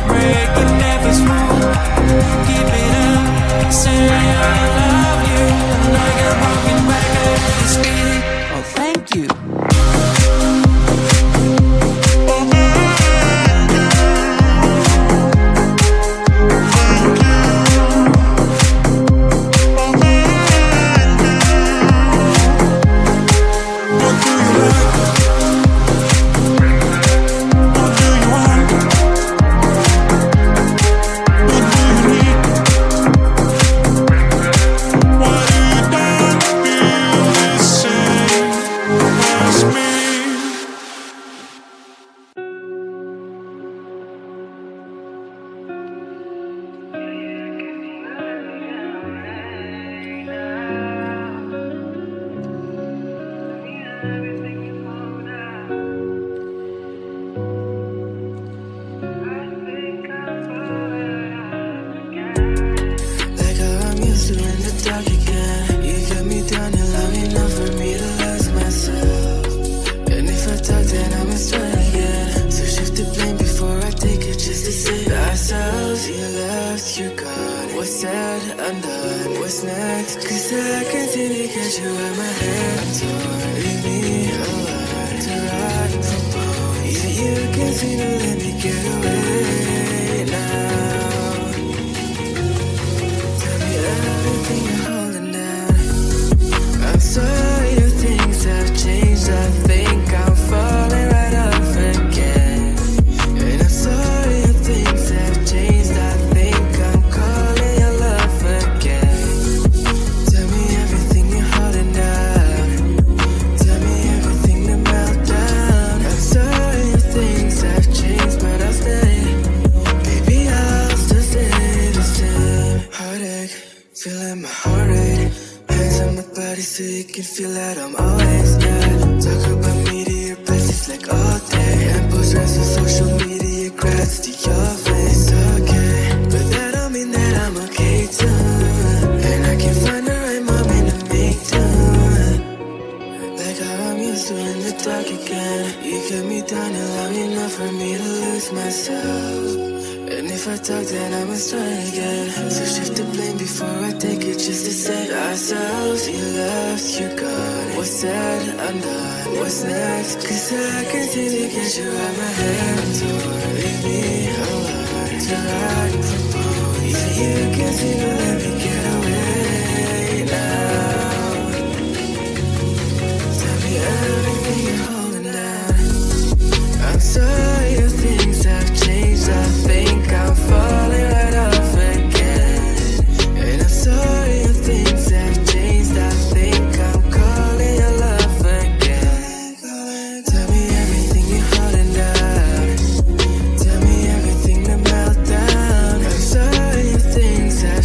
break, it never smooth. Keep it up, say I love you. Like a broken record, it's beating. Oh, thank you.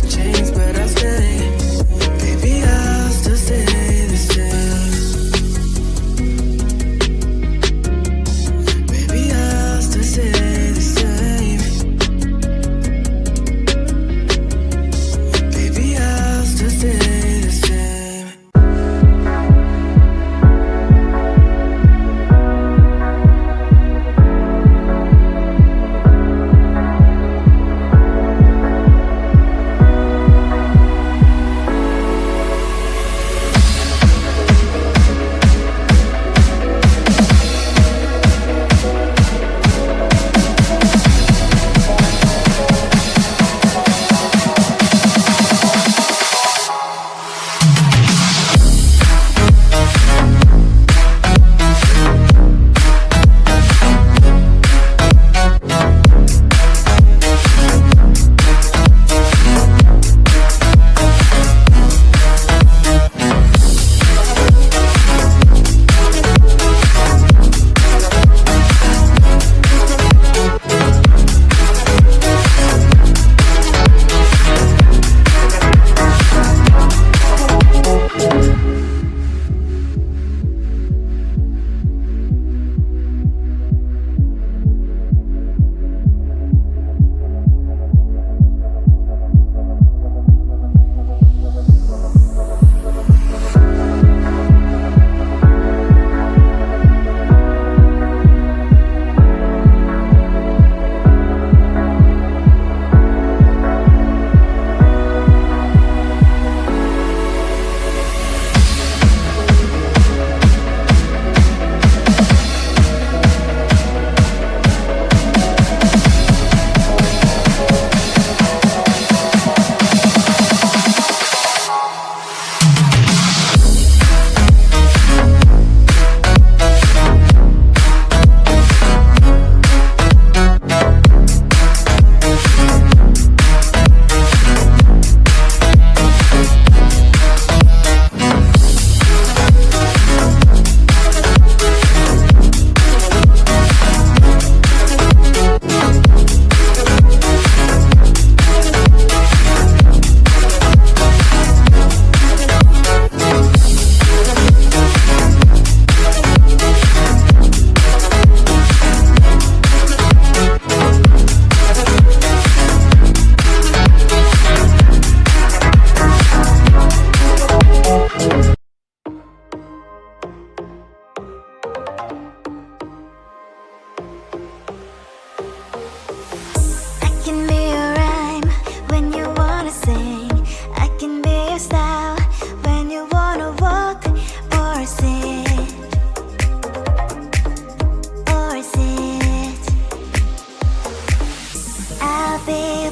Changed,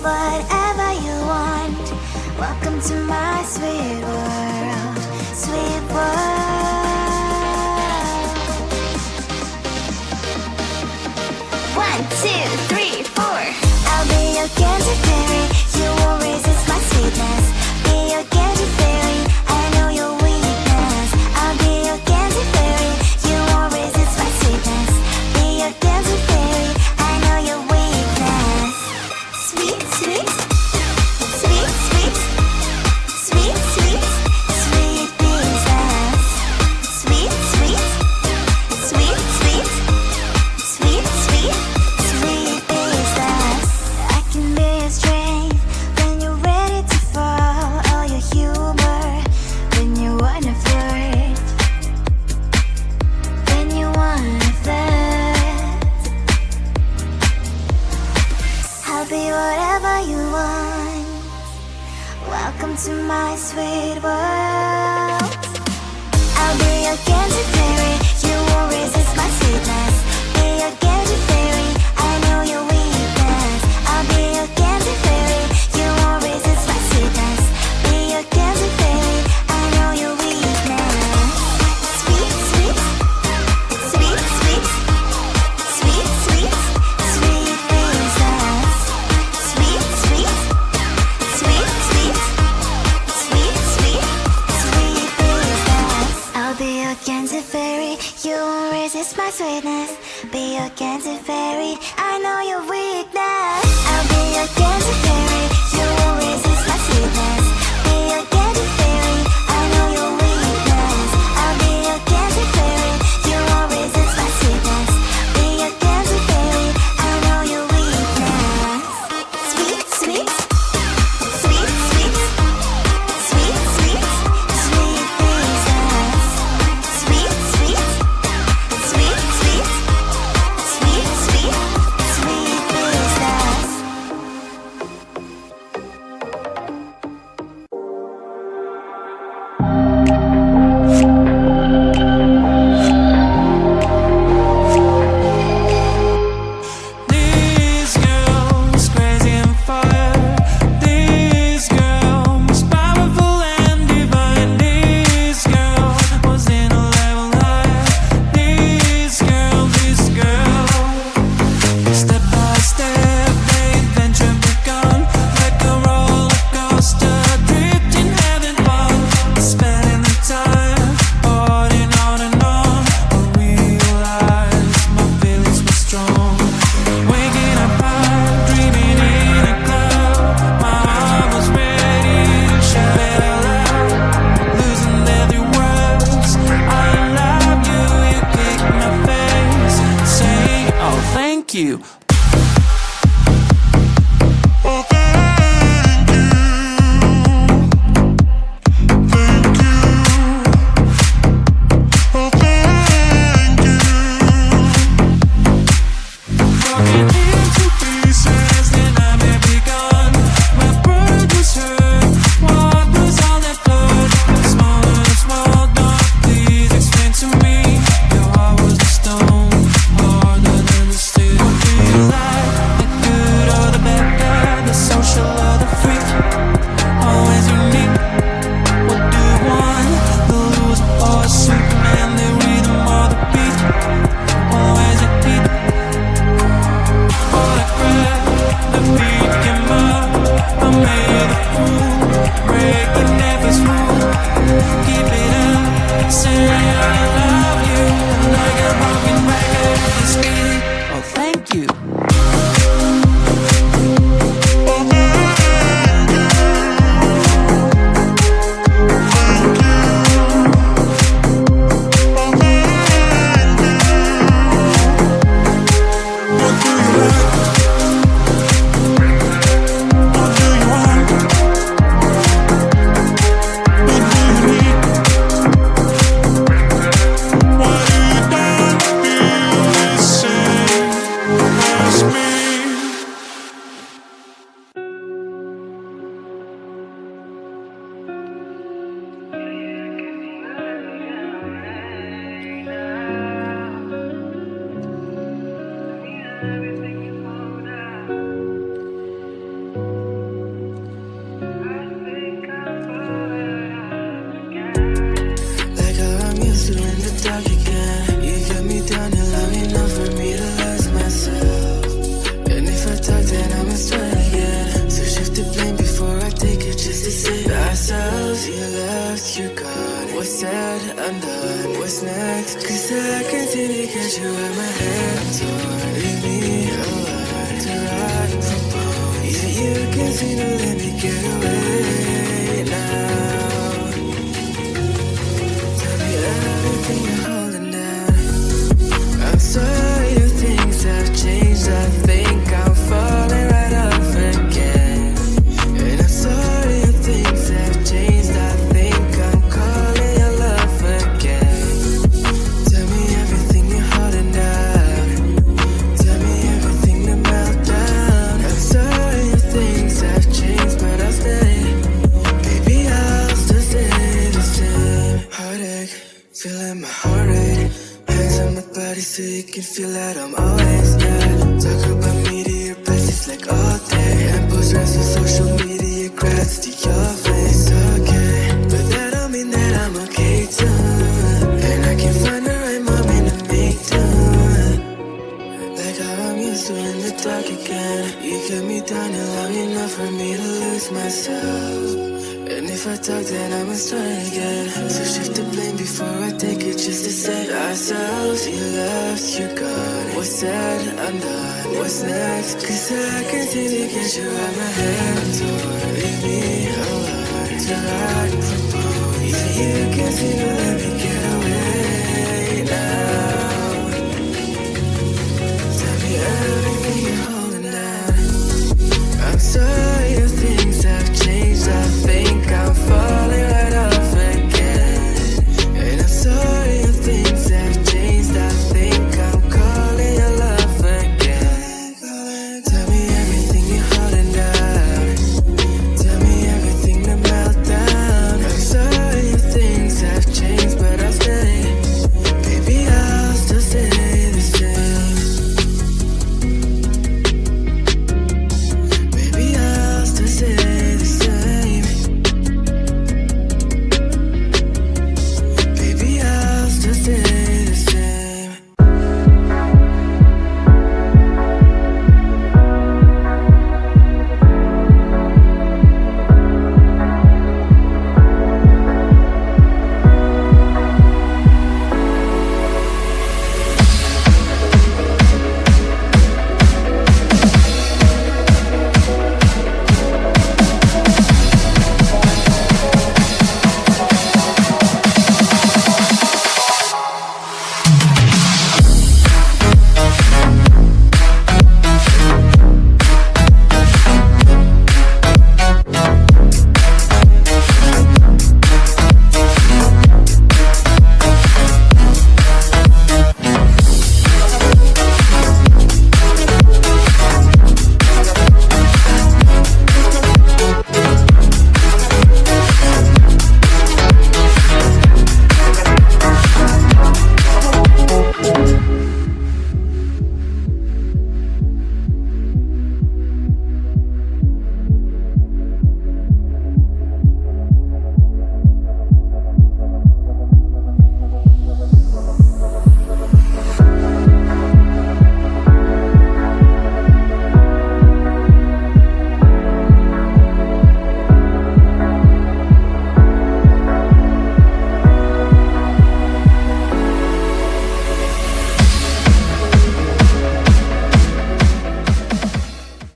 whatever you want. Welcome to my sweet world, sweet world. 1, 2, 3, 4. I'll be your candy fairy. You won't resist my sweetness. Be your candy fairy. I know your weakness. I'll be your candy fairy. You won't resist my sweetness. Be your candy fairy. I know your weakness. Sweet, sweet, sweet, sweet, sweet, sweet, sweet princess. Sweet, sweet, sweet, sweet, sweet, sweet, sweet princess. I can be your strength when you're ready to fall. All your humor when you wanna flirt. When you wanna flirt. I'll be whatever you want. Welcome to my sweet world. I'll be your candy fairy. You won't resist my sweetness. Be your candy fairy. I know your weakness. I'll be your candy fairy. You won't resist my sweetness. Be your candy fairy. I know your weakness. Sweet, sweet, sweet, sweet, sweet, sweet, sweet princess. Sweet, sweet, sweet, sweet, sweet, sweet, sweet princess. I'll be your candy fairy. You won't resist my sweetness. Be your candy fairy. I know your weakness. I'll be your candy fairy. You won't resist my sweetness. Be your candy fairy. I know your weakness. I'll be your candy fairy. You won't resist my sweetness. Be your candy fairy. I know your weakness. Sweet, sweet, sweet, sweet, sweet, sweet, sweet princess. Sweet, sweet, sweet, sweet, sweet, sweet, sweet princess. dark again. You got me down here long enough for me to lose myself. And if I talk, then I must try again. So shift the blame before I take it, just to save ourselves. You left, you're gone. What's said, undone. What's next? Cause I continue to get you out my head. I'm torn. Leave me alone to rot for bone. Yeah, you continue to let me get away now. Tell me everything you're holding down. I'm sorry if things have changed. I think I'm falling right off again. And I'm sorry if things have changed. I think I'm calling your love again. Tell me everything you're holding down. Tell me everything to melt down. I'm sorry if things have changed, but I'll stay. Baby, I'll still stay the same. Heartache, feeling my heart rate. Hands on my body so you can feel that I'm always there. Talk about me to your besties like all day. And post rest on social media, grats to your face. Okay, but that don't mean that I'm okay too. And I can find the right moment to make do. Like how I'm used to in the dark again. You got me down here long enough for me to lose myself. And if I talk, then I must try again. So shift the blame before I take it, just to save ourselves. You left, you're gone. What's said, undone. What's next? Cause I continue to get you out my head. I'm torn. Leave me alone to rot for bone. Yeah, you continue to let me